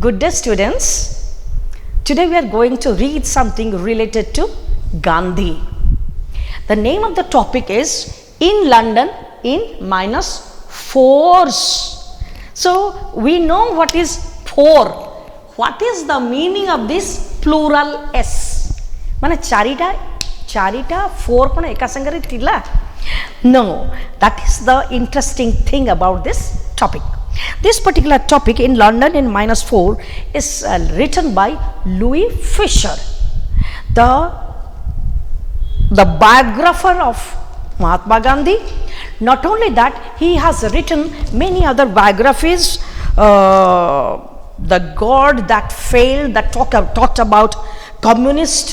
Good day, students. Today we are going to read something related to Gandhi. The name of the topic is In London in -4s. So we know what is 4. What is the meaning of this plural S? माने चारिटा 4 पण एका संगरे थिला? No, that is the interesting thing about this topic. This particular topic in London in -4 is written by Louis Fisher, the biographer of Mahatma Gandhi. Not only that, he has written many other biographies. The God That Failed, that talked about communist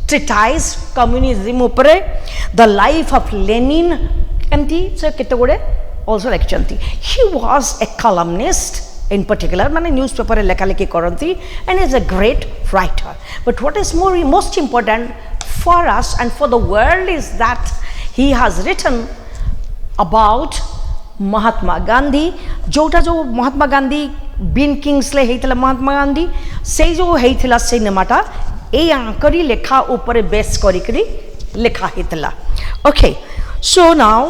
treatise, communism upare, the life of Lenin, एमती से केते गुडे also lecturanti. He was a columnist in particular, माने newspaper रे लेखा Lekhi करंती, and is a great writer. But what is most important for us and for the world is that he has written about Mahatma Gandhi. जोटा जो Mahatma Gandhi been Kingsley हेइतला Mahatma Gandhi से जो हेइतला सिनेमाटा ए आंकरी लेखा ऊपर base करी लेखा हेइतला. Okay, so now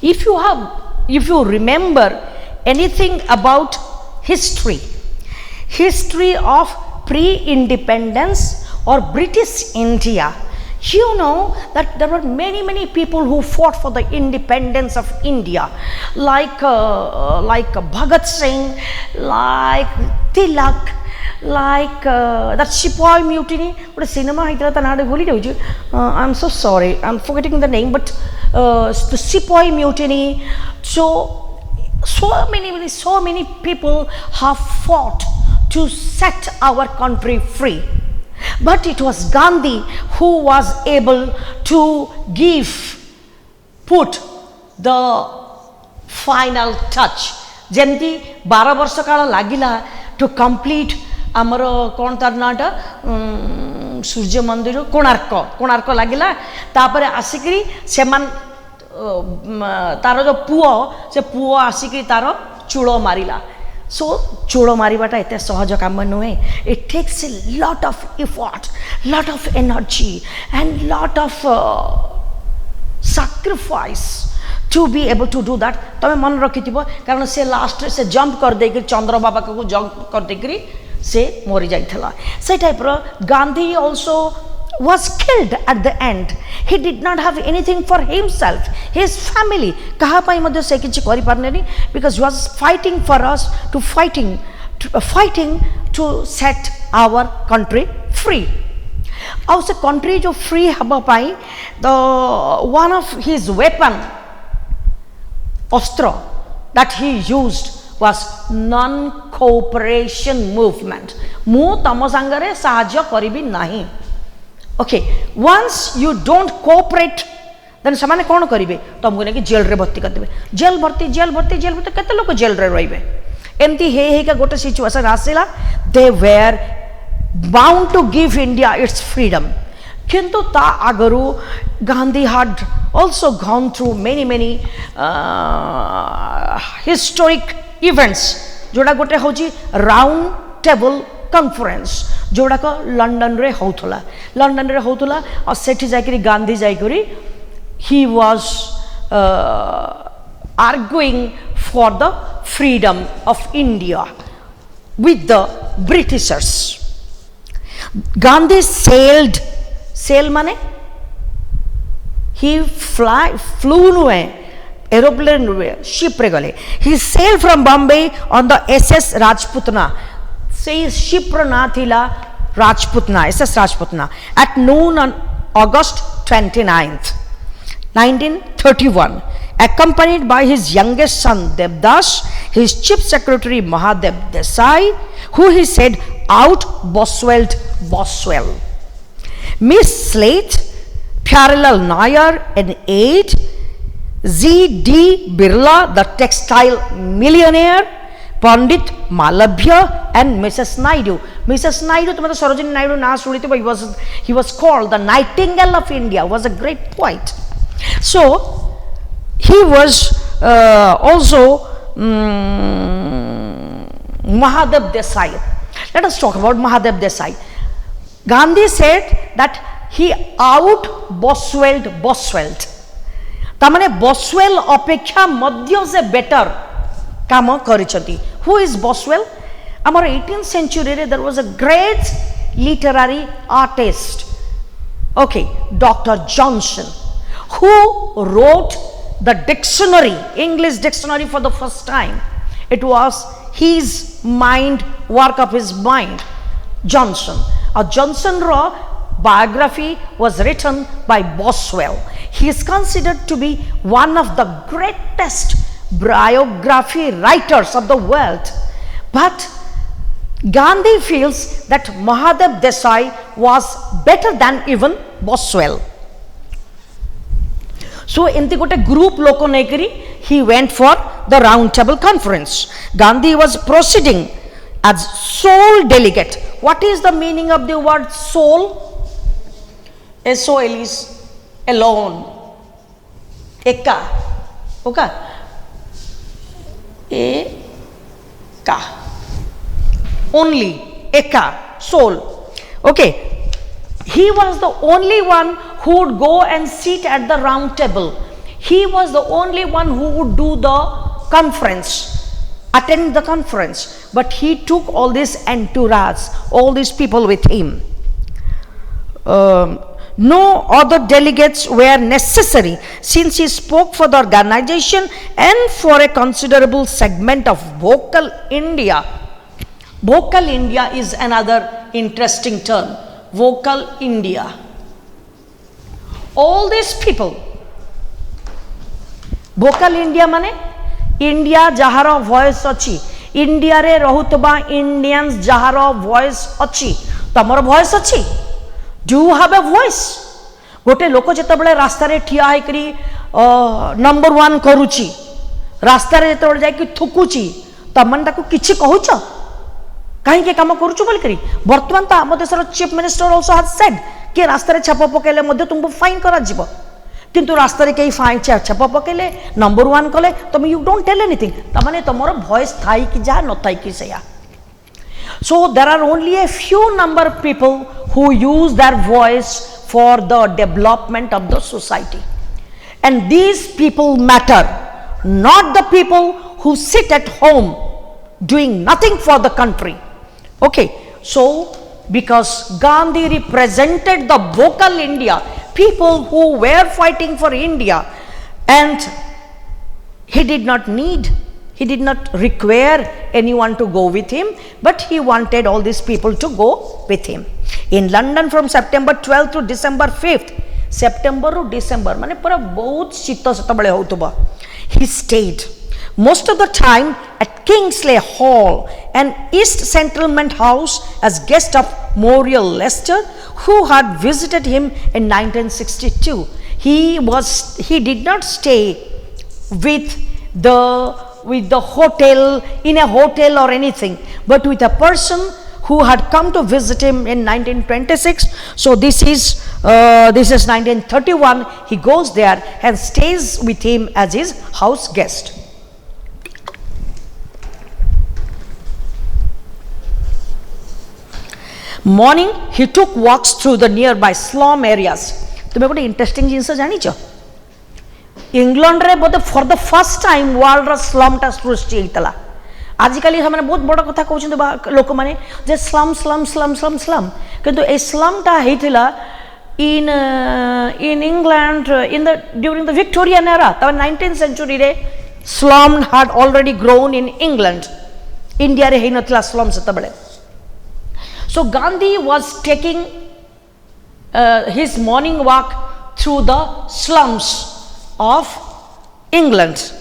if you remember anything about history of pre-independence or British India, you know that there were many people who fought for the independence of India, like Bhagat Singh, like Tilak, like that Sepoy Mutiny. What a cinema haitala ta naade bhuli jauchu. I'm so sorry, I'm forgetting the name, but the Sepoy Mutiny. So many people have fought to set our country free. But it was Gandhi who was able to put the final touch. जेमती 12 वर्ष काल लागिला to complete आमर कौन तार नाटा सूर्य मंदिर कोणार्क लागिला. तापर आसिकरी सेमान तार जो पुओ आसिकरी तार चूड़ मारिला. So चूड़ मारिबाटा एते सहज काम नुहे. It takes a lot of effort, lot of energy and lot of sacrifice to be able to do that. तमे मन रखिथिबो कारण से लास्ट से जंप कर देकरी चंद्र बाबा को जंप कर देकरी से मरि जाइथला. से टाइप रो Gandhi also was killed at the end. He did not have anything for himself, his family kaha pai madhya se kichi kari parneni, because he was fighting for us to fighting to set our country free. Our country jo free haba pai, the one of his weapon ostra that he used was non-cooperation movement. Mu tamo sangare sahajya karibi nahi. Okay, once you don't cooperate, then samane कौन करिवे? तुमको ने कि jail रे भर्ती कर देबे. Jail भर्ती केते लोक जेल रे रहिबे. एमती हे का गोटे situation आसिला. They were bound to give India its freedom. किंतु ता आगरू Gandhi had also gone through many historic events. जोड़ा गोटे होची राउंड टेबल कॉन्फ्रेंस जोड़ा को लंदन रे होथला और सेठी जाकरी Gandhi जाकरी he was arguing for the freedom of India with the Britishers. Gandhi sail माने he flew नुए aeroplane नुए ship रे गले. He sailed from Bombay on the SS Rajputana. से ship रो ना थिला Rajputana, SS Rajputana, at noon on August 29th, 1931, accompanied by his youngest son Devdas, his chief secretary Mahadev Desai, who he said out Boswell, Miss Slate, Pyarlal Nair, an aide, Z.D. Birla, the textile millionaire, Pandit Malabhya, and Mrs. Naidu. Mrs. Naidu, to Sarojini Naidu na sunithibo, he was called the Nightingale of India, was a great poet. So he was also Mahadev Desai. Let us talk about Mahadev Desai. Gandhi said that he out Boswelled Boswell. तामने Boswell अपेक्षा मध्य से better काम करिसथि. Who is Boswell? Amar 18th century रे there was a great literary artist. Okay, Dr. Johnson, who wrote the dictionary, English dictionary for the first time. It was his mind, work of his mind, Johnson. Johnson raw biography was written by Boswell. He is considered to be one of the greatest biography writers of the world. But Gandhi feels that Mahadev Desai was better than even Boswell. So, in the group loko nekari, he went for the round table conference. Gandhi was proceeding as sole delegate. What is the meaning of the word sole? S-O-L is alone. Eka. Okay. Eka. Only. Eka. Sole. Okay. He was the only one who would go and sit at the round table. He was the only one who would do the conference, attend the conference. But he took all this entourage, all these people with him. No other delegates were necessary since he spoke for the organization and for a considerable segment of Vocal India. Vocal India is another interesting term. Vocal India. All these people, Vocal India mane India jahara voice achi, India re rahutuba Indians jahara voice achi, tamar voice achi. Do you have a voice? गोटे लोक जेतबेले रास्ता रे ठिया है करी number 1 करूची, रास्ता रे जेतबेले जाय कि थुकुची, तमन ताको किछि कहूछ काहे के काम करूछु बोल करी. वर्तमान त हम देशर chief minister also has said कि रास्ता रे छाप पकेले मध्ये तुमको फाइन करा जिवो, किंतु रास्ता रे केई फाइन छाप पकेले नंबर 1 कले तुम यू डोंट टेल एनीथिंग, तमाने तमरो वॉइस थाई कि जा न थाई कि सेया. So there are only a few number of people who use their voice for the development of the society, and these people matter, not the people who sit at home doing nothing for the country. Okay, so because Gandhi represented the vocal India, people who were fighting for India, and he did not require anyone to go with him, but he wanted all these people to go with him. In London from September 12th to December 5th, September to December, mane pura bahut shita setabale hotuba, he stayed most of the time at Kingsley Hall, an East Settlement house, as guest of Muriel Lester, who had visited him in 1962. He did not stay with the hotel, in a hotel or anything, but with a person who had come to visit him in 1926. So this is 1931. He goes there and stays with him as his house guest. Morning, he took walks through the nearby slum areas. तुमे गोटे interesting जिनस जानिच, England रे बोधे for the first time world रा slum टा सृष्टि होतला. आजिकल हमने बहुत बड़ कथा कहउछन लोक माने जे slum slum slum slum slum, किंतु ए स्लम टा हेतिला in England during the Victorian era. The 19th century रे slum had already grown in England. India रे हेनतला slum सेतबेले. So Gandhi was taking his morning walk through the slums of England.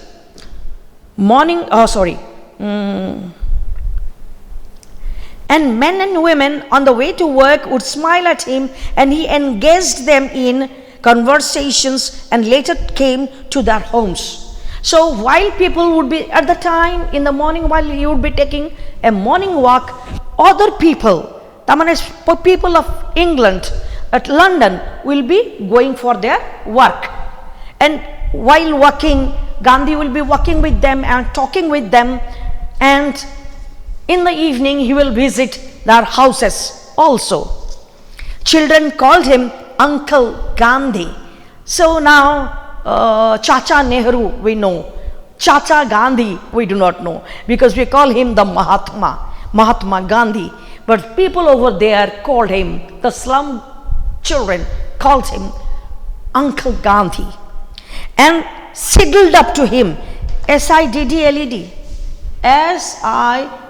And men and women on the way to work would smile at him, and he engaged them in conversations and later came to their homes. So while people would be at the time in the morning, while he would be taking a morning walk, other people of England at London will be going for their work, and while walking Gandhi will be walking with them and talking with them, and in the evening he will visit their houses also. Children called him Uncle Gandhi. So now Chacha Nehru we know, Chacha Gandhi we do not know, because we call him the Mahatma Gandhi. But people over there called him, the slum children called him Uncle Gandhi, and sidled up to him, S-I-D-D-L-E-D, S-I-D-D-L-E-D.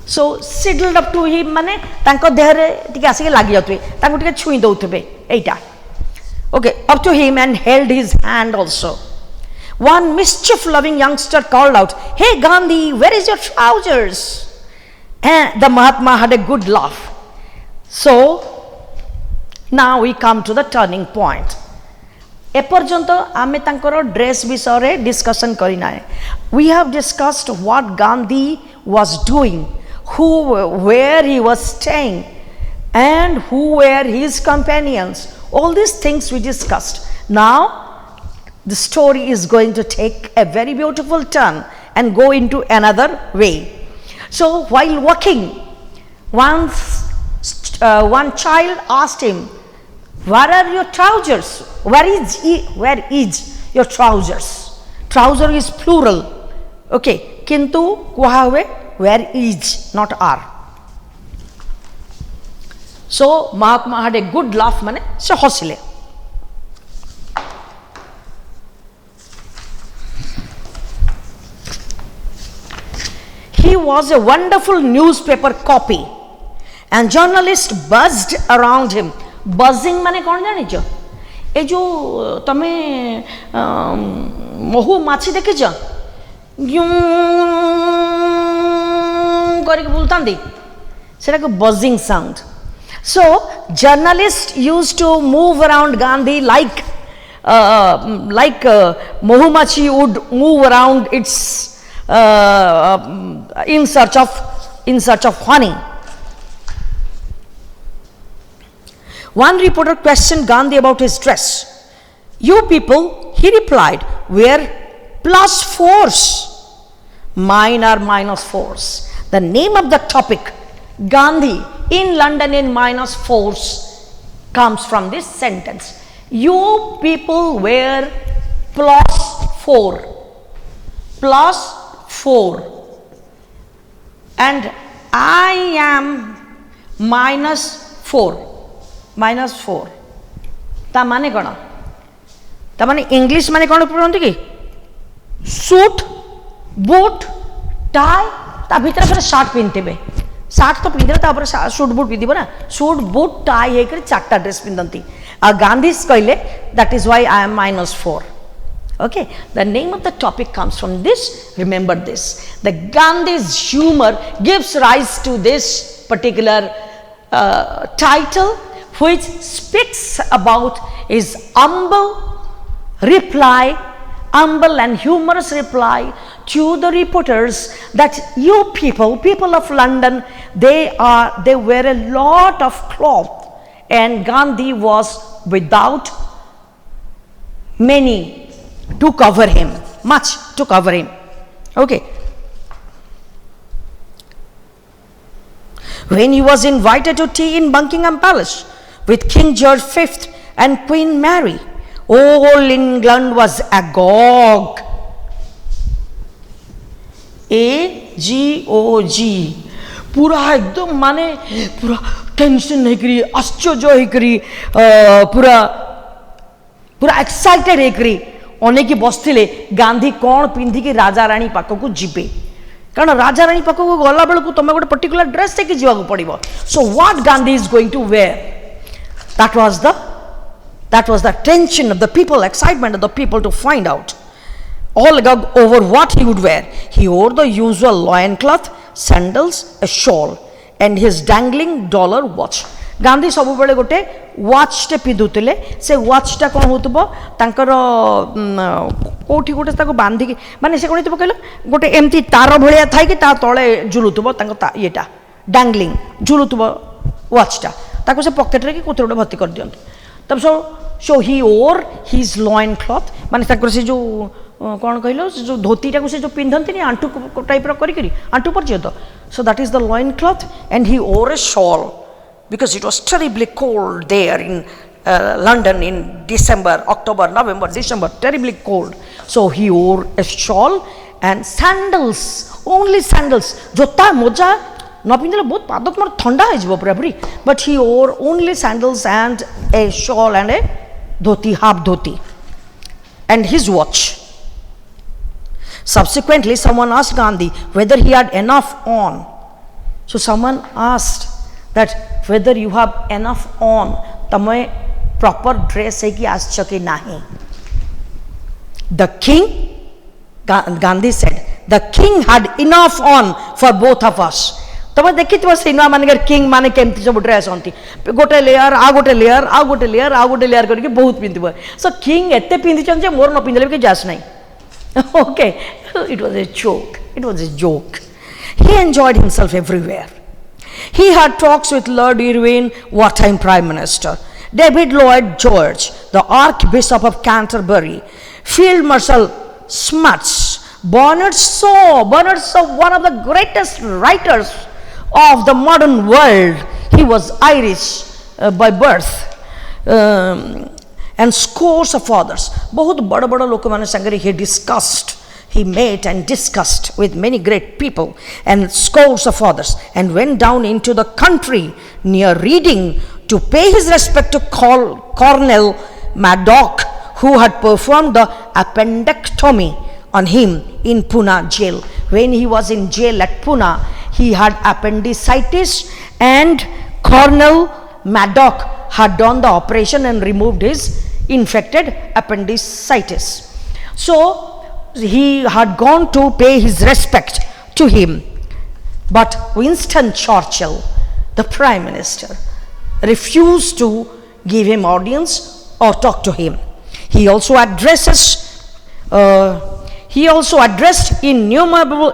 So sidled up to him माने तांको देहरे टिके आसिके लागि जातुवे, तांको टिके छुई दउथबे एटा. Okay, up to him and held his hand also. One mischief-loving youngster called out, "Hey Gandhi, where is your trousers?" And the Mahatma had a good laugh. So now we come to the turning point. एपर्यंत आमे तांकर dress विषय discussion करिना है. We have discussed what Gandhi was doing, where he was staying, and who were his companions. All these things we discussed. Now the story is going to take a very beautiful turn and go into another way. So while walking, one child asked him, "Where are your trousers? Where is your trousers?" Trouser is plural. Okay, kintu kuha hue where is, not are. So Mahatma had a good laugh, mane se hosile. He was a wonderful newspaper copy, and journalists buzzed around him. Buzzing माने कौन जानी जो? ये जो तमें महू माची देखे जा? यूं करके बोलता दी. सेटा को buzzing sound. So journalists used to move around Gandhi like Mohumachi would move around its in search of honey. One reporter questioned Gandhi about his dress. "You people," he replied, "wear plus fours. Mine are minus fours." The name of the topic, Gandhi in London in minus fours, comes from this sentence. You people wear plus four. Plus 4, and I am minus 4. Minus 4. ता माने कौन? ता माने English माने कौन पढ़ते कि? Suit, boot, tie, ता भीतर फिर शर्ट पिनते बे. शर्ट तो पिंधे ता ऊपर सूट बूट पिंधे ना. सूट बूट टाई है कर चारटा ड्रेस पिंधती. गांधी कहले that is why I am minus 4. Okay, the name of the topic comes from this. Remember this. The Gandhi's humor gives rise to this particular title, which speaks about his humble and humorous reply to the reporters that you people of London, they wear a lot of cloth, and Gandhi was without many to cover him, much to cover him. Okay. When he was invited to tea in Buckingham Palace with King George V and Queen Mary, all England was agog. A-G-O-G. पूरा एकदम माने पूरा tension नहीं करी, आश्चर्य ही करी, पूरा excited है करी. अनेक बसते गांधी कौन पिंधि कि राजा राणी पाखक जीवे, कारण राजा राणी पाखक गला बेलू तुम गोटे पर्टिकुलर ड्रेस देखिए जावाक पड़ो. So what Gandhi is going to wear, that was the tension of the people, excitement of the people to find out all over what he would wear. He wore the usual loin cloth, sandals, a shawl, and his dangling dollar watch. Gandhi सब बेले गोटे watch टे पिधुले. से watch टा कौन होतबो तांकर कोठी गोटे ताको बांधी माने से कोन होतबो कहलो गोटे एमती तार भलिया थाई कि ता तळे झुलुतबो तांको येटा डांगलिंग झुलुतबो वाच टा ताको से पॉकेट रे कि कोथे गोटे भर्ती कर दियंत. तब so he wore his loin cloth माने ताकर से जो कौन कहलो जो धोतीटा को से जो पिंधंती नि आंटू टाइप रो करी करी आंटू पर्यंत so that is the loin cloth and he wore a shawl because it was terribly cold there in London in December, October, November, December, terribly cold. So he wore a shawl and sandals, only sandals. Jota moja न पिंधले बहुत पाद मोर ठंडा हो पूरा पूरी but he wore only sandals and a shawl and a dhoti, half dhoti and his watch. Subsequently, someone asked Gandhi whether he had enough on. So someone asked that whether you have enough on, तमें proper dress है कि आश्चर्य कि नहीं. The king, Gandhi said, the king had enough on for both of us. तमें देखी तो cinema माने कर किंग माने केमती सब ड्रेस होती गोटे लेयर आ गोटे लेयर आ गोटे लेयर आ गोटे लेयर करके बहुत पिंधिबो सो किंग एते पिंधि छन जे मोर न पिंधले के जास नहीं. Okay, it was a joke. It was a joke. He enjoyed himself everywhere. He had talks with Lord Irwin, wartime Prime Minister, David Lloyd George, the Archbishop of Canterbury, Field Marshal Smuts, Bernard Shaw, one of the greatest writers of the modern world. He was Irish by birth. And scores of others. बहुत बड़ा बड़ा लोग माने संगरे he discussed, he met and discussed with many great people and scores of others and went down into the country near Reading to pay his respect to Colonel Maddock, who had performed the appendectomy on him in Pune jail. When he was in jail at Pune, he had appendicitis and Colonel Maddock had done the operation and removed his infected appendicitis. So he had gone to pay his respect to him. But Winston Churchill, the Prime Minister, refused to give him audience or talk to him. He also addressed innumerable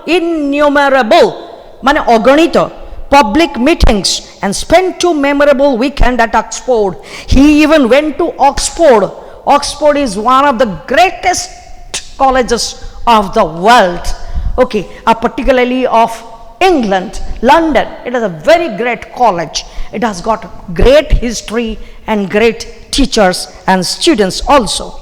mane aganita public meetings and spent 2 memorable weekends at Oxford. He even went to Oxford. Oxford is one of the greatest colleges of the world, okay, particularly of England, London. It is a very great college. It has got great history and great teachers and students also.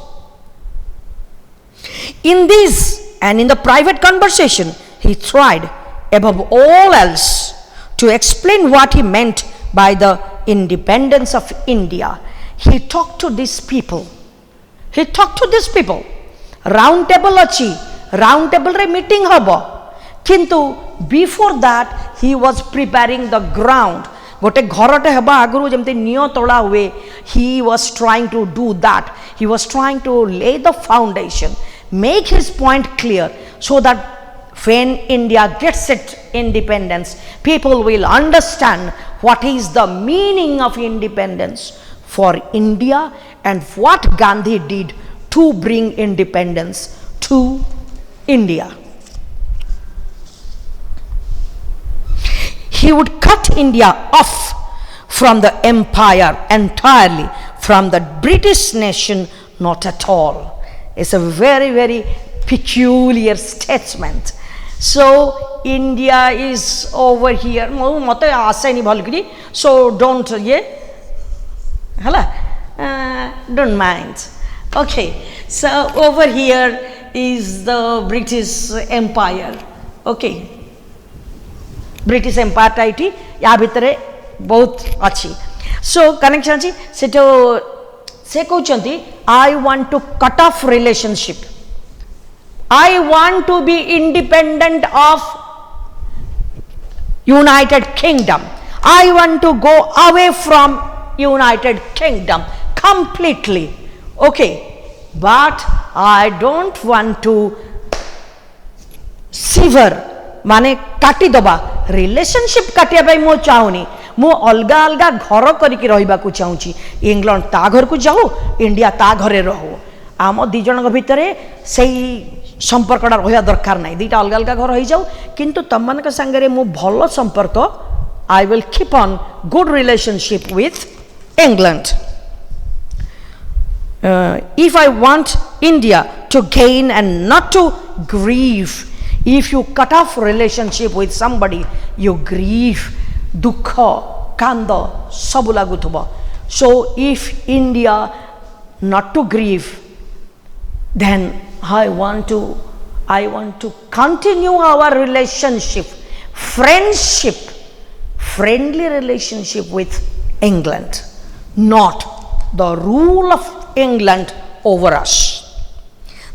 In this and in the private conversation, he tried above all else to explain what he meant by the independence of India. He talked to these people. Round table achi, round table re meeting habo. Kintu before that he was preparing the ground. Gote ghorote haba aguru jemte niyo tola hue. He was trying to do that. He was trying to lay the foundation, make his point clear, so that when India gets its independence, people will understand what is the meaning of independence for India and what Gandhi did to bring independence to India. He would cut India off from the empire entirely, from the British nation, not at all. It's a very, very peculiar statement. So India is over here. So don't don't mind. Okay, so over here is the British Empire. Okay, British Empire टाइटी या भितरे बहुत अच्छी. So connection अच्छी से कहते I want to cut off relationship. I want to be independent of United Kingdom. I want to go away from United Kingdom completely. Okay, but I don't want to sever माने काटी दबा relationship काटिया भाई मो चाहूनी मो अलगा अलगा घर करिक रहिबा को चाहूची. इंग्लैंड ता घर को जाओ, इंडिया ता घरे रहो. आम दी जन भितरे सेई संपर्कटा रहा दरकार ना. दुईटा अलग अलग घर हो जाऊ, किंतु तम मान संगे मो भल संपर्क. I will keep on good relationship with England. if I want India to gain and not to grieve, if you cut off relationship with somebody, you grieve, dukha, kanda, sabu laguthuba. So if India not to grieve, then I want to continue our relationship, friendship, friendly relationship with England, not the rule of England over us.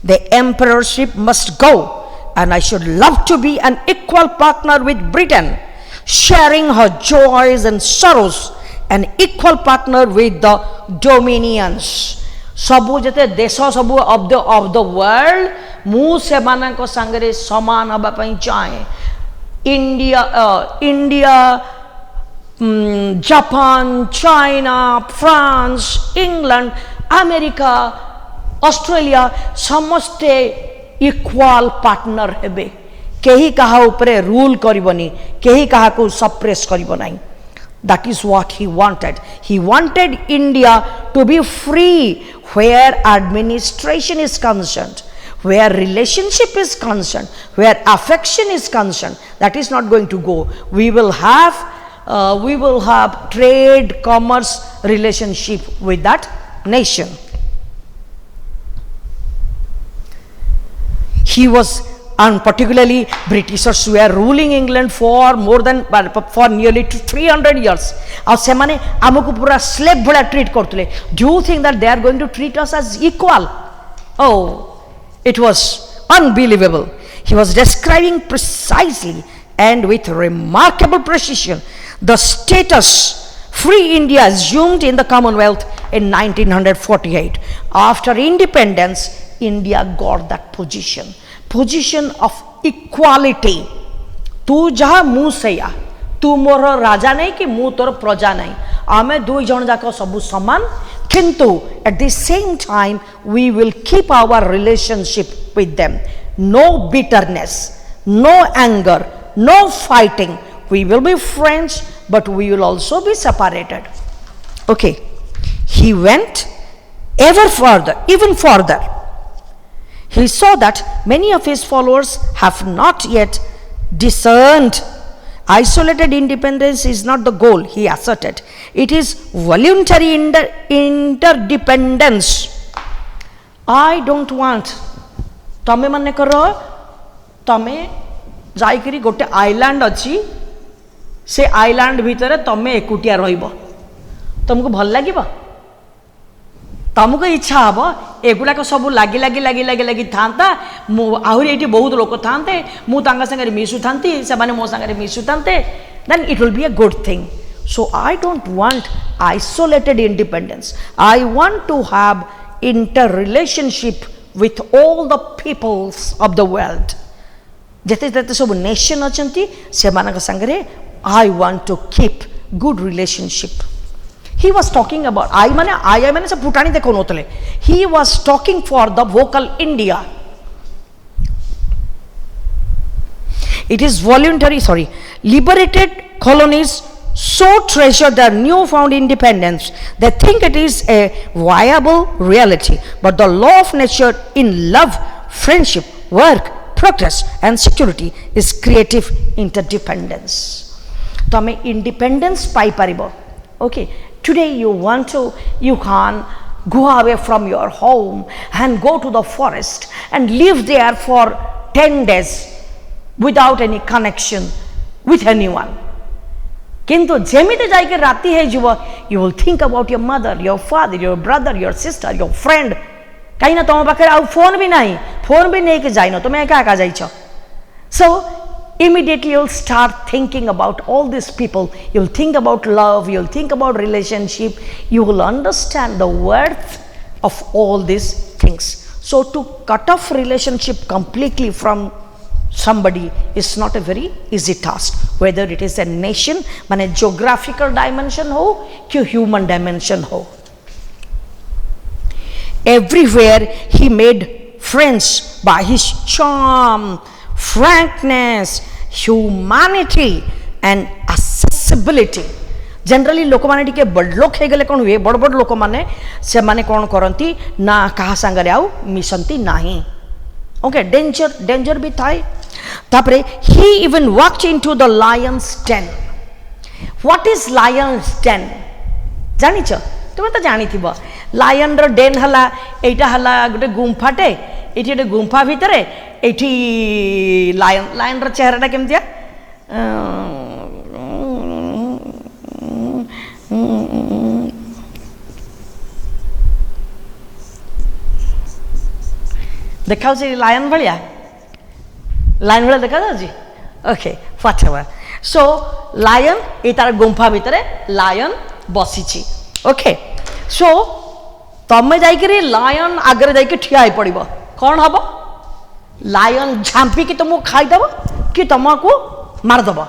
The emperorship must go, and I should love to be an equal partner with Britain, sharing her joys and sorrows, an equal partner with the dominions. सबु जते देश सबु of the world मु सेमानक संगरे समान हबा पई चाहे. India, Japan, China, France, England, America, Australia समस्ते इक्वाल पार्टनर हेबे. केही कहा उपरे रूल करिबनी, केही कहा को सप्रेस करिबो नाही. That is what he wanted. He wanted India to be free where administration is concerned, where relationship is concerned, where affection is concerned. That is not going to go. We will have trade, commerce relationship with that nation. He was, and particularly Britishers were ruling England for nearly 300 years. और सेमाने आमको पूरा slave भला treat करतले. Do you think that they are going to treat us as equal? Oh, it was unbelievable. He was describing precisely and with remarkable precision the status Free India assumed in the Commonwealth in 1948. After independence, India got that position of equality. तू जहा मु सैया, तू मोर राजा नहीं कि मु तोर प्रजा नहीं, आमे दुई जन जाक सबु समान, किंतु at the same time we will keep our relationship with them. No bitterness, no anger, no fighting. We will be friends, but we will also be separated. Okay, he went even further. He saw that many of his followers have not yet discerned. Isolated independence is not the goal, he asserted. It is voluntary interdependence. I don't want. तमे माने करो, तमे जाइकरी गोटे island अच्छी, से island भीतर तमे एकुटिया रहिबो. तुमको भल लागिबो? तुमको इच्छा हबो एगुड़ाक सब लगी था आहरी ये बहुत लोक था मुझे सागर मिसु था से मो सागर मिसु था then it will be a good thing. So I don't want isolated independence. I want to have inter relationship with all the peoples of the world. जिते जिते सब नेशन अच्छी से सागर I want to keep good relationship. He was talking about I माने सब फुटानी देखो नोतले. He was talking for the vocal India. It is voluntary, liberated colonies so treasure their newfound independence. They think it is a viable reality. But the law of nature in love, friendship, work, progress and security is creative interdependence. तमे independence pi परिबो. Okay. Today you can go away from your home and go to the forest and live there for 10 days without any connection with anyone. किंतु जेमिते जाइके राती है जीव, you will think about your mother, your father, your brother, your sister, your friend. कहीं ना तुम पाखे आउ फोन भी नहीं, फोन भी नहीं के जाइनो, तुम एका एका जाइछो. So immediately you'll start thinking about all these people. You'll think about love, you'll think about relationship, you will understand the worth of all these things. So to cut off relationship completely from somebody is not a very easy task, whether it is a nation माने geographical dimension हो कि human dimension हो. Everywhere he made friends by his charm, frankness, humanity and accessibility. Generally लोक मैंने T बड़लोक हो गले कौन हुए बड़ बड़ लोक मैंने से माने कौन करती ना क्या सांगे आउ मिशंती नहीं ओके डेंजर डेंजर भी थाए तापरे ही even walked into the lion's den what is lion's den जानिछ तुम तो जानी थी लायन रो डेन हला एटा हला गोटे गुंफाटे एठी गोटे गुंफा भितर एठी लायन लायन रो चेहराटा केमतिया देखा लायन भाया लायन भाया देखा जाऊँगी ओके व्हाटएवर सो लायन ये तार गुंफा भितर लायन बसी ओके सो तमें जाइए लायन आगे जाइए ठिया हो पड़ कौन हम लायन झांपी कि तुमको खाईदेव कि तुमको मारदेव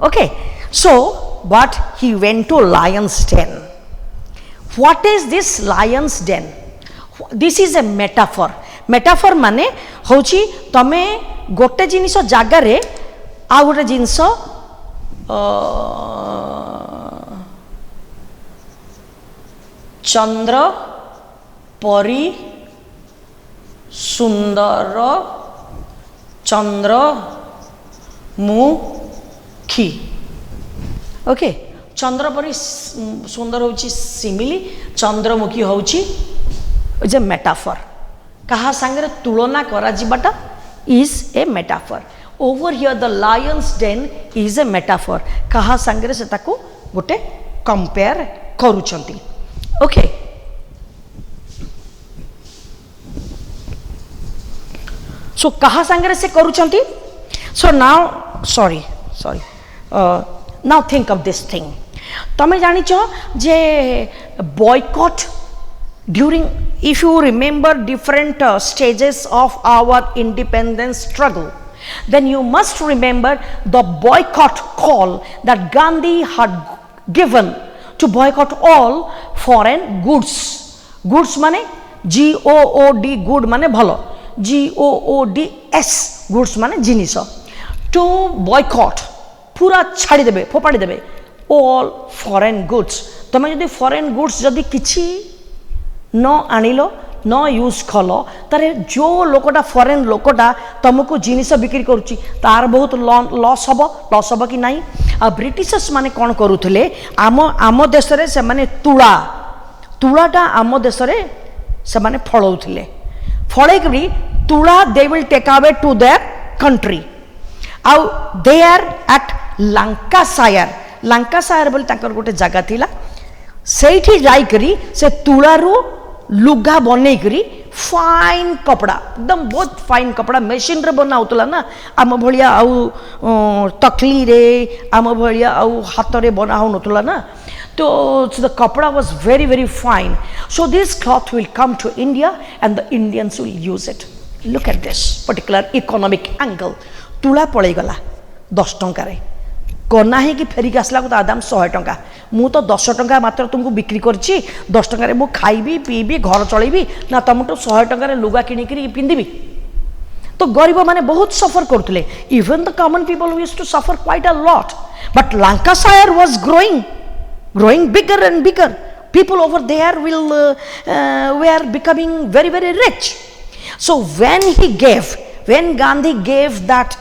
okay so but he went to lion's den what is this lion's den this is a metaphor metaphor माने होची तमे गोटे जिनिस जगार आ गोटे जिनिस चंद्र परी सुंदर चंद्र मुखी ओके चंद्र परी सुंदर होची सिमिली चंद्रमुखी होची जे मेटाफर कहा सांगे तुलना करा जिबाटा is a metaphor over here the lion's den is a metaphor कहा सांगे से ताको गोटे कंपेयर करूचंती ओके सो कहा सांगे से करूचंती so now sorry sorry now think of this thing तमें जानिछ जे boycott during if you remember different stages of our independence struggle then you must remember the boycott call that Gandhi had given to boycott all foreign goods goods mane GOOD good mane bhalo GOODS goods mane jinish to boycott पूरा छाड़ी देबे फोपाड़ी देबे all foreign goods तमे जदि foreign goods जदि किछि न आनिल न यूज कल तारे जो लोकटा फॉरेन लोकटा तुमको जिनिस बिक्री करुच्ची तार बहुत लॉस हम कि नहीं आ ब्रिटिशर्स माने कौन करुले आम देश से माने तुलाटा आम देश से माने फलौले फलैकि तुला they will take away to their country आउ दे आर एट लांकासायर बोली तांकर गोटे जगह थिला सेठी जाइकरी से तुलारू लुगा बनै करी फाइन कपड़ा एकदम बहुत फाइन कपड़ा मेसीन रे बना होतला ना आम भलिया आउ तकली रे आम भलिया आउ हाथ रे बना हो नतला ना तो the kapda was very very fine so this cloth will come to India and the Indians will use it look at this particular economic angle तुला पड़े गला 10 टंका रे कना ही कि फेरिक आसला को दाम 100 टंका मु तो 10 टंका मात्र तुमको बिक्री करछि 10 टंका रे मु खाइबी पीबी घर चलैबी ना तुमको 100 टंका रे लुगा किनी करी पिंदिबी तो गरीब माने बहुत सफर करथले even the common people used to suffer quite a lot but Lancashire was growing bigger and bigger people over there will were becoming very very rich so when Gandhi gave that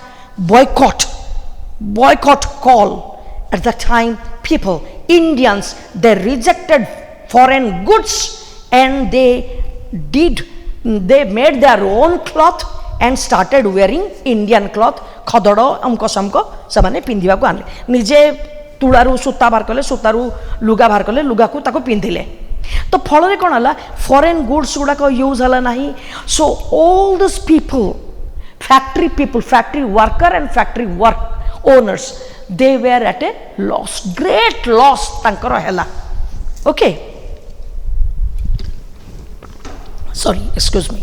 boycott call at the time people Indians they rejected foreign goods and they made their own cloth and started wearing Indian cloth खदड़ अमको समको से माने पिंधिबा को आनले निजे तुलारू सूता बाहर कले सूतारू लुगा बाहर कले लुगा को ताको पिंधिले तो फल रे कोन हला फॉरेन गुड्स गुडा को यूज हला नाही so all this people factory worker and factory work owners they were at a loss great loss tankara hela okay sorry excuse me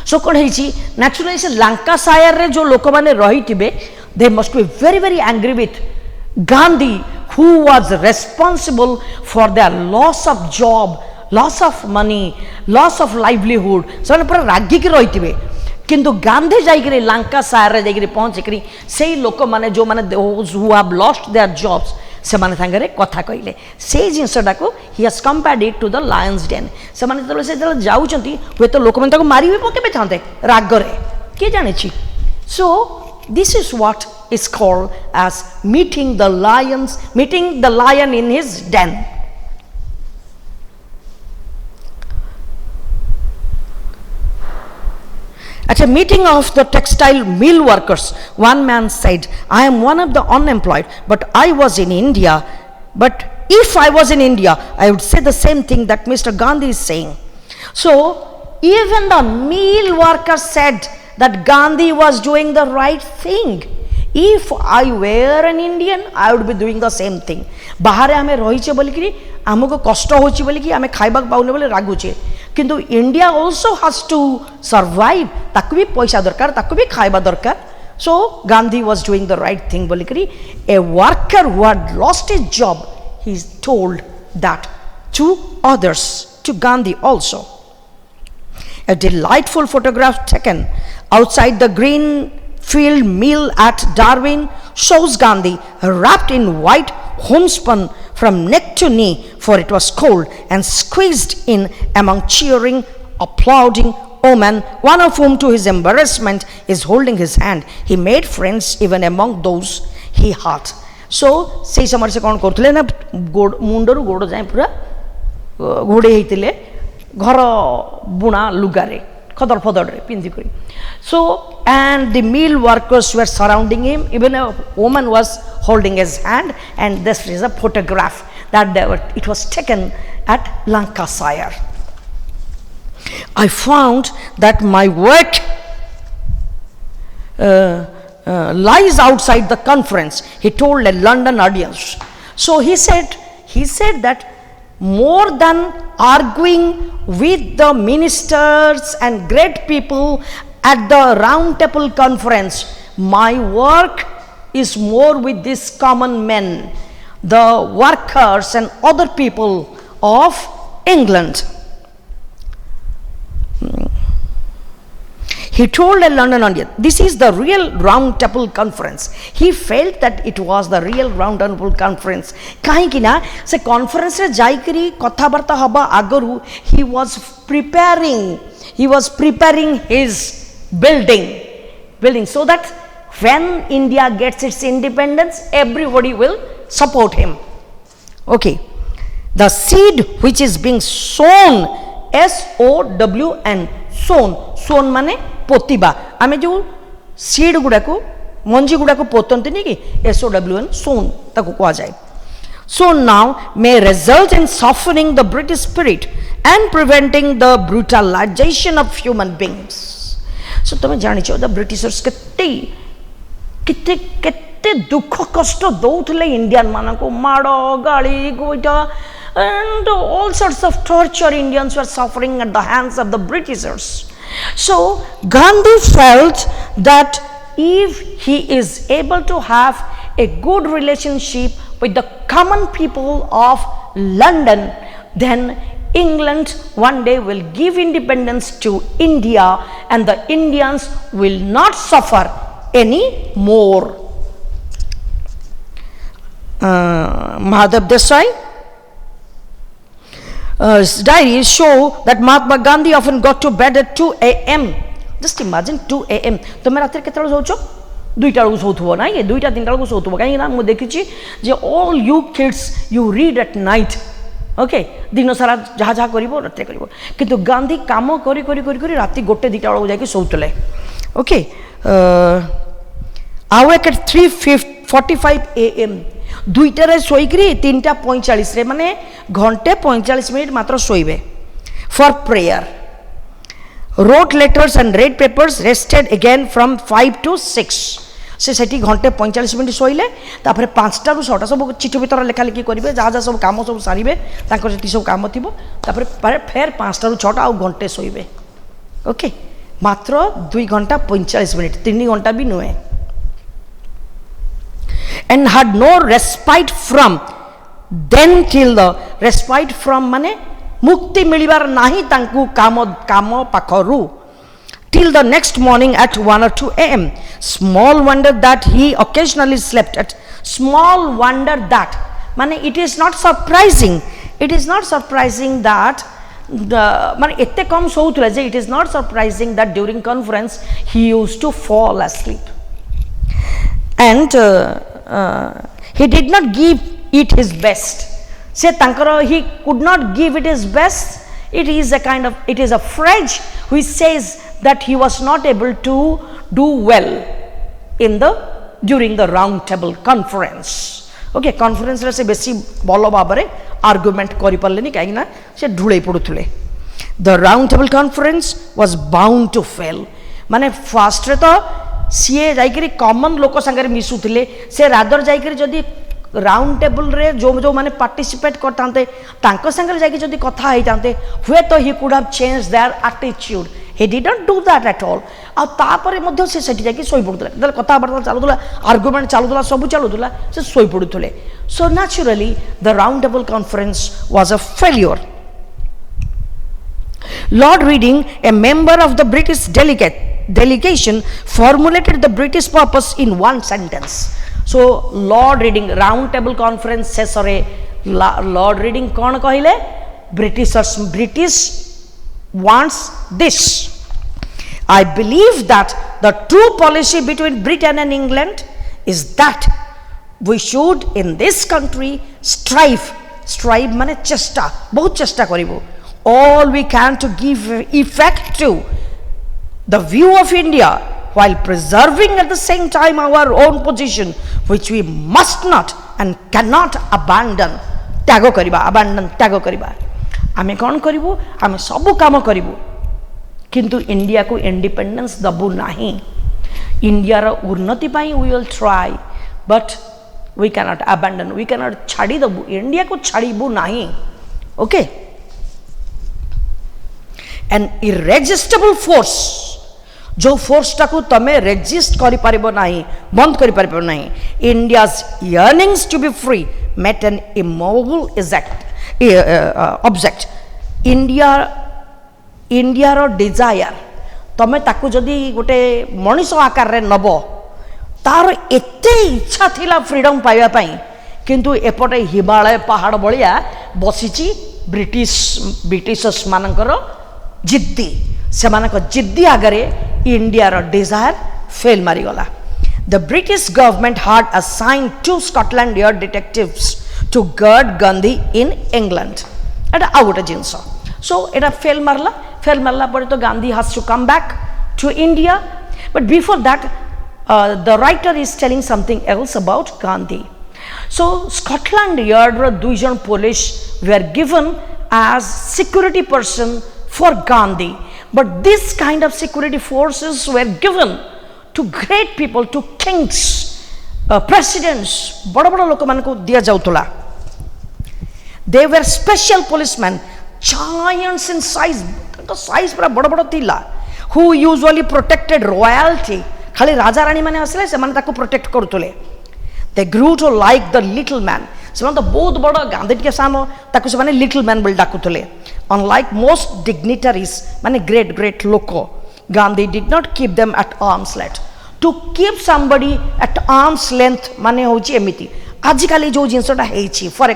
so kon heichi naturally se Lancashire re jo lok mane rahi thibe they must be very very angry with Gandhi who was responsible for their loss of job loss of money loss of livelihood so पूरा रागी की रही थिबे किंतु गांधी जाइकरी लांकाशायर रे जाइकरी पहुंचकरी सेही लोक माने जो माने who have lost their jobs से माने सांगरे कथा कहले से जिनसटा को he has compared it to the lion's den से माने से जाउचंती हुए तो लोक माने ताको मारिबे पकेबे थांते रागरे के जाने छी so this is what is called as meeting the lion in his den. At a meeting of the textile mill workers, one man said, I am one of the unemployed, but I was in India. But if I was in India, I would say the same thing that Mr. Gandhi is saying. So, even the mill workers said that Gandhi was doing the right thing. If I were an Indian, I would be doing the same thing. बाहर आमे रहीचे बोली कि हमको कष्ट होची बोली कि आमे खाइबाक पाउने बोले रागुचे किंतु India also has to survive ताकु भी पैसा दरकार ताकु भी खाइबा दरकार so Gandhi was doing the right thing बोली कि a worker who had lost his job he told that to others to Gandhi also. A delightful photograph taken outside the green field mill at Darwin shows Gandhi wrapped in white homespun from neck to knee, for it was cold, and squeezed in among cheering, applauding women, one of whom to his embarrassment is holding his hand. He made friends even among those he had. So sei samar se kon korthile na mundoru godo jae pura घोड़े हेतिले घर बुणा लुगारे खदर further पिंधि करी so and the mill workers were surrounding him, even a woman was holding his hand, and this is a photograph that it was taken at Lancashire. I found that my work lies outside the conference, he told a London audience. So he said that more than arguing with the ministers and great people at the round table conference, my work is more with these common men, the workers and other people of England. He told a London audience, this is the real round table conference. He felt that it was the real round table conference. Kahinki na se conference re jaikari katha barta haba agaru he was preparing his building so that when India gets its independence, everybody will support him. Okay, the seed which is being sown, SOWN, sown mane पोतिबा आमे जो seed गुडा को मंजी गुडा को पोतंती नहीं कि SOWN sown ताको कहा जाए. So now may result in softening the British spirit and preventing the brutalization of human beings. So तुम जानी चाहिए the Britishers कितने दुख कष्ट दौले इंडियन माना को मारो गाली गोइटा and all sorts of torture Indians were suffering at the hands of the Britishers. So Gandhi felt that if he is able to have a good relationship with the common people of London, then England one day will give independence to India and the Indians will not suffer any more. Madhav Desai diaries show that Mahatma Gandhi often got to bed at 2 a.m. Just imagine 2 a.m. तो मैं रात केतरा सोचो 2टा बेलू सोथुबो ना ये 2टा 3टा बेलू सोथुबो काई ना मु देखिछि जे all you kids you read at night. Okay दिन सारा जहा जहा करिवो रात्रे करिवो किंतु गांधी काम करी करी करी करी राती 1 2टा बेलू जाके सोउतले. Okay awake at 3:45 a.m. 2टारे सोईकरी 3:45 रे माने घंटे 45 मिनिट मात्र सोइबे for prayer. wrote letters and read papers, rested again from 5 to 6. से सेठी घंटे 45 मिनिट सोइले तापर 5टा रु 6टा सब चिठी भीतर लेखा लेखी करिवे जहा जहा सब काम सब सारिबे तांकर जेती सब काम थिबो तापर फेर 5टा रु 6टा आ घंटे सोइबे. ओके मात्र 2 घंटा 45 मिनिट 3 घंटा भी नुए. And had no respite from then till the respite from माने मुक्ति मिलिबार नाही तांकु काम पाखरु till the next morning at 1 or 2 a.m. Small wonder that he occasionally slept at. Small wonder that माने it is not surprising that the माने एते कम सोउतले जे it is not surprising that during conference he used to fall asleep and he did not give it his best se tankara he could not give it his best. It is a phrase which says that he was not able to do well during the round table conference. Okay, conference रे से बेसी भलो भाबरे argument करि परलेनी काहे ना से ढुळै पडुथले. The round table conference was bound to fail. माने fast रे तो सीए जाइकरी कॉमन लोक संगे मिसुथले से रादर जाइकरी जदी राउंड टेबल रे जो माने पार्टिसिपेट करतांते तांको संगे जाइकि जदी कथा हेतांते हुए तो he could have change their attitude. He did not do that at all. आ तापरे मध्ये से सेठी जाकि सोई पडुतले दल कथा बर्ता चालुतला आर्गुमेंट चालुतला सब चालुतला से सोई पडुतले. So naturally the round table conference was a failure. Lord Reading, a member of the British delegation, formulated the British purpose in one sentence. So Lord Reading round table conference sesore Lord Reading kon kahile British wants this. I believe that the true policy between Britain and England is that we should in this country strive mane chesta bahut chesta karibo all we can to give effect to the view of India while preserving at the same time our own position which we must not and cannot abandon. त्याग करिबा आमे कौन करिबु आमे सब काम करिबु किंतु India को independence दबु नहीं. इंडिया रो उन्नति पाई we will try but we cannot abandon we cannot छाड़ी दबु इंडिया को छाड़ीबु नहीं. ओके एन इरेजिस्टेबल फोर्स जो फोर्स टाकू तमे रेजिस्ट करि परिबो नाही बंद करि परिबो नाही. India's yearnings to be free met an immovable object. India रो डिजायर तमे ताकू जदी गोटे मनीष आकार रे नबो तार एते इच्छा थिला फ्रीडम पाइबा पई किंतु एपटे हिमालय पहाड़ बलिया बसिची ब्रिटिशर्स मानकर जिद्दी से मानक जिद्दी आगरे इंडिया रो डिजायर फेल मारी गला. The British government had assigned 2 Scotland Yard detectives to guard Gandhi in England. Etah out genus so Etah fail मारला परे तो Gandhi has to come back to India. But before that the writer is telling something else about Gandhi. So Scotland Yard रो 2 जन police were given as security person for Gandhi, but this kind of security forces were given to great people, to kings, presidents, बड़ बड़ लोक मान को दिया जाउतला. They were special policemen, giants in size, size पूरा बड़ बड़ थिला, who usually protected royalty. खाली राजा रानी माने असले से माने ताको प्रोटेक्ट करतले. They grew to like the little man. से माने तो बहुत बड़ गांधी के सामने ताको से माने little man बोल डाकुतले. Unlike most dignitaries, माने great loco, Gandhi did not keep them at arm's length. To keep somebody at arm's length माने होची एमिति. आजिकाली जो जिनसटा हेची फॉर ए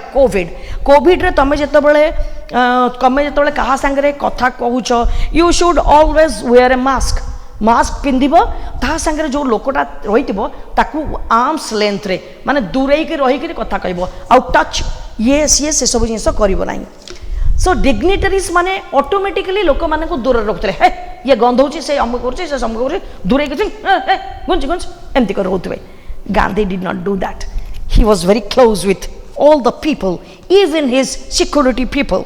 कोविड रे तमे जेतबेले कहा संगे कथा कहूच you should always wear a mask पिंधिबो ता संगे जो लोकटा रहितिबो ताकू आर्म्स लेंथ रे माने दूरेई के रही के कथा कहबो आ टच ये से सब जिंस करिवो नाही. सो डिग्निटरीज माने ऑटोमेटिकली लोक माने को दूर रखतले हे ये गंध होची से हम करछि से हम करछि दूरेई के गुंज एमति कर होतबे. Gandhi did not do that. He was very close with all the people, even his security people.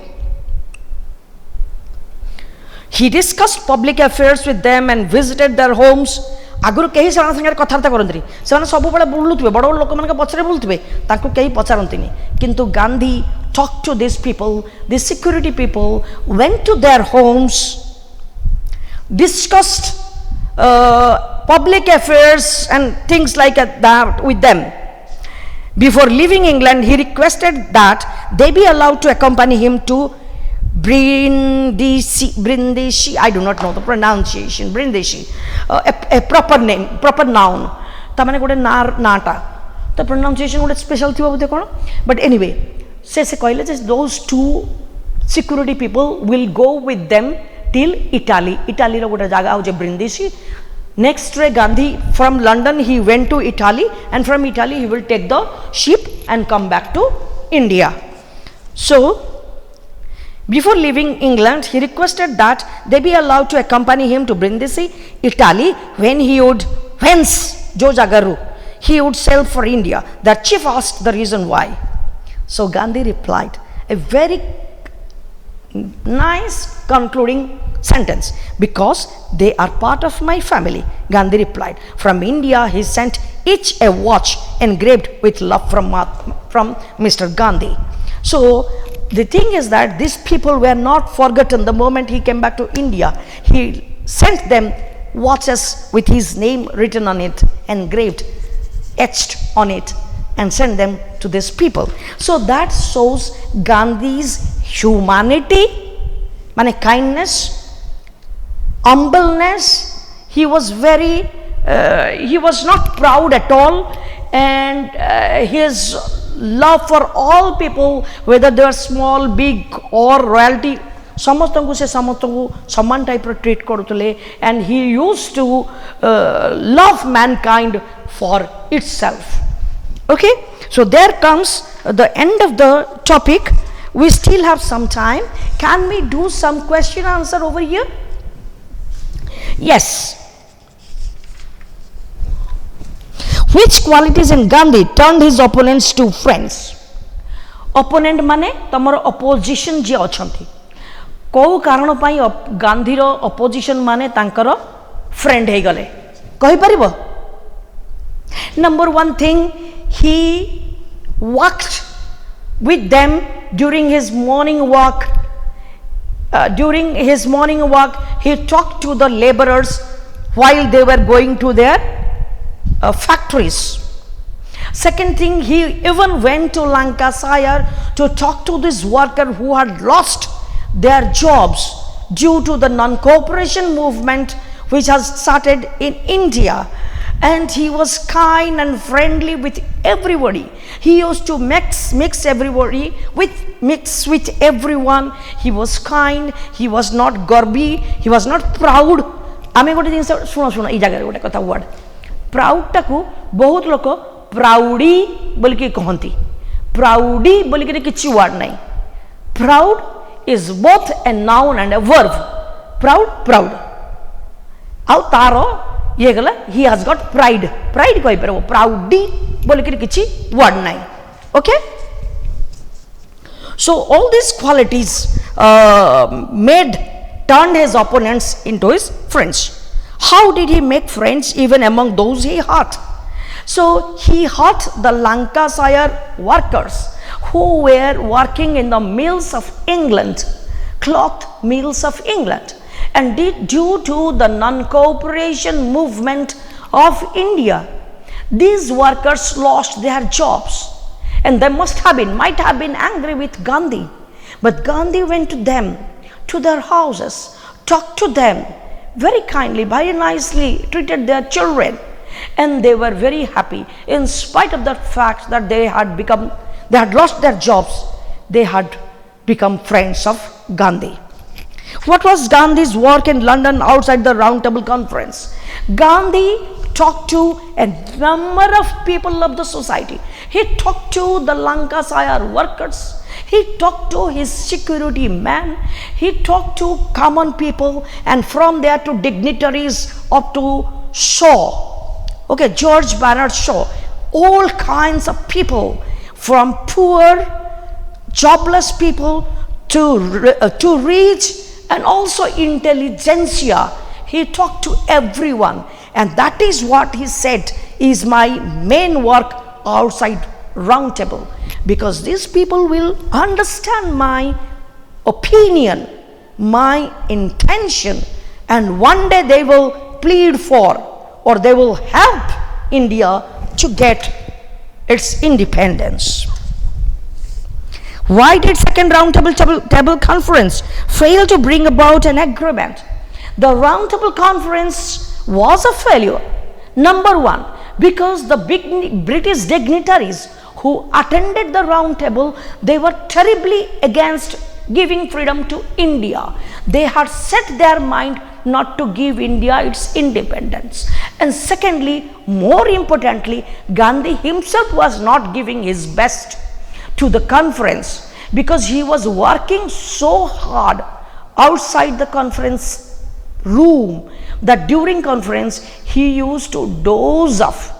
He discussed public affairs with them and visited their homes. आगुर कहीं से संगे कथार्ता करंतरी से सब बड़े बुलुथबे बड़ बड़ लोक मान पछरे बुलुथबे ताको कहीं पचारंतिनी किंतु Gandhi talked to these people, these security people, went to their homes, discussed public affairs and things like that with them. Before leaving England, he requested that they be allowed to accompany him to Brindisi, I do not know the pronunciation, Brindisi, a proper name, proper noun. तामाने गोटे नाटा तो the pronunciation would special thiba bote kono, but anyway se कहले जे those two security people will go with them till Italy. Italy ro gote jaga hoje Brindisi. Next day Gandhi from London he went to Italy, and from Italy he will take the ship and come back to India. So before leaving England, he requested that they be allowed to accompany him to Brindisi, Italy, whence Jo Jagaru, he would sail for India. The chief asked the reason why. So Gandhi replied, a very nice concluding sentence, because they are part of my family. Gandhi replied. From India, he sent each a watch engraved with love from Mr. Gandhi. So the thing is that these people were not forgotten. The moment he came back to India, he sent them watches with his name written on it, engraved, etched on it, and sent them to these people. So that shows Gandhi's humanity, kindness, humbleness. He was very, he was not proud at all, and his love for all people, whether they are small, big, or royalty, ସମସ୍ତଙ୍କୁ ସେ ସମସ୍ତଙ୍କୁ ସମାନ ଟାଇପ୍ର treat କରୁଥିଲେ, and he used to love mankind for itself. Okay, so there comes the end of the topic. We still have some time. Can we do some question answer over here? Yes. Which qualities in Gandhi turned his opponents to friends? Opponent माने तमर opposition जे अछंती, को कारण पाई गांधी रो opposition माने तांकर friend हे गले, कहि परिबो? Number one thing, he walked with them during his morning walk. During his morning walk, he talked to the laborers while they were going to their factories. Second thing, he even went to Lancashire to talk to this worker who had lost their jobs due to the non-cooperation movement which has started in India. And he was kind and friendly with everybody. He used to mix everybody mix with everyone. He was kind. He was not gorby. He was not proud. आमे गोटे जिन शुण ये जगह गोटे कथा word proud टाकू बहुत लोक प्राउडी बोल के कहती. प्राउडी बोल के किसी वर्ड नहीं. Proud is both a noun and a verb. Proud आउ तारो ये गला he has got pride. Pride कहि परबो, प्राउडी बोल के किसी वर्ड नहीं. Okay, so all these qualities turned his opponents into his friends. How did he make friends even among those he hurt? So he hurt the Lancashire workers who were working in the mills of England, cloth mills of England, and due to the non-cooperation movement of India, these workers lost their jobs, and they might have been angry with Gandhi. But Gandhi went to them, to their houses, talked to them very kindly, very nicely, treated their children, and they were very happy. In spite of the fact that they had lost their jobs, they had become friends of Gandhi. What was Gandhi's work in London outside the Round Table Conference? Gandhi talked to a number of people of the society. He talked to the Lancashire workers. He talked to his security man. He talked to common people, and from there to dignitaries up to Shaw. Okay, George Bernard Shaw. All kinds of people, from poor, jobless people to rich, and also intelligentsia. He talked to everyone, and that is what he said is my main work outside Round Table, because these people will understand my opinion, my intention, and one day they will plead for, or they will help India to get its independence. Why did Second Round Table Conference fail to bring about an agreement? The Round Table Conference was a failure. Number one, because the big British dignitaries who attended the round table, they were terribly against giving freedom to India. They had set their mind not to give India its independence. And secondly, more importantly, Gandhi himself was not giving his best to the conference because he was working so hard outside the conference room that during conference he used to doze off.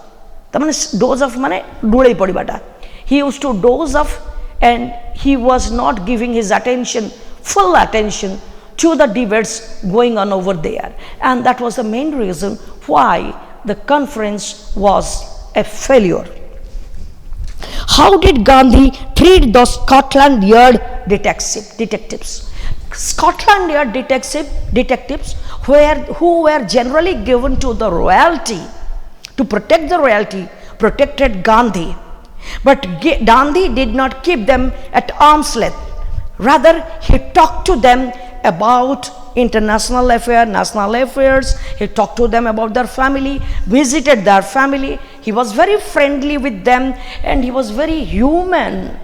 Doze off mane dule padibata. He used to doze off and he was not giving his attention, full attention to the debates going on over there. And that was the main reason why the conference was a failure. How did Gandhi treat those Scotland Yard detectives? Scotland Yard detectives who were generally given to the royalty, to protect the royalty, protected Gandhi. But Gandhi did not keep them at arm's length. Rather, he talked to them about international affairs, national affairs. He talked to them about their family, visited their family. He was very friendly with them and he was very human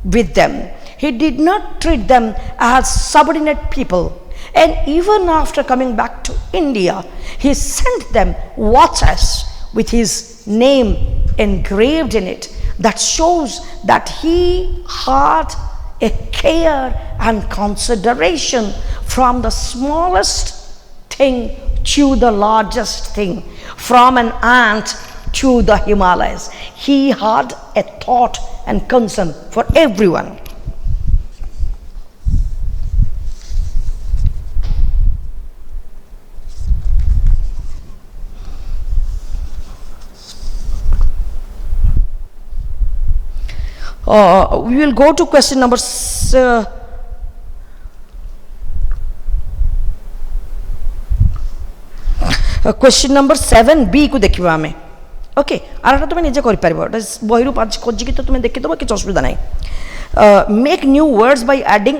with them. He did not treat them as subordinate people. And even after coming back to India, he sent them watches with his name engraved in it. That shows that he had a care and consideration from the smallest thing to the largest thing, from an ant to the Himalayas. He had a thought and concern for everyone. We will go to question number question number 7b को देखिबा हमें. Okay आरटा तुम निजे कर परबो बहिरु पाँच खोजी कि तो तुम देखि दबो कि असुविधा नाही. Make new words by adding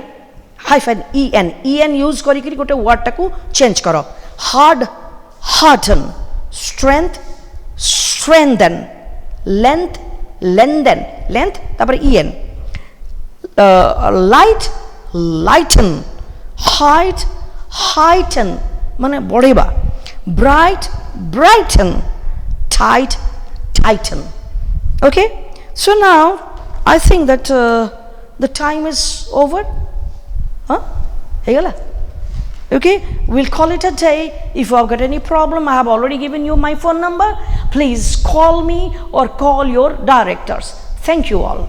hyphen en use करी कि गोटे वर्ड टाकू चेंज करो. Hard Horton, strength strengthen, length lengthen, length तापर en, लाइट लाइटन, हाइट हाइटन माने बढ़ेबा, bright brighten, tight tighten. Okay, so now I think that the time is over. Okay, we'll call it a day. If you have got any problem, I have already given you my phone number. Please call me or call your directors. Thank you all.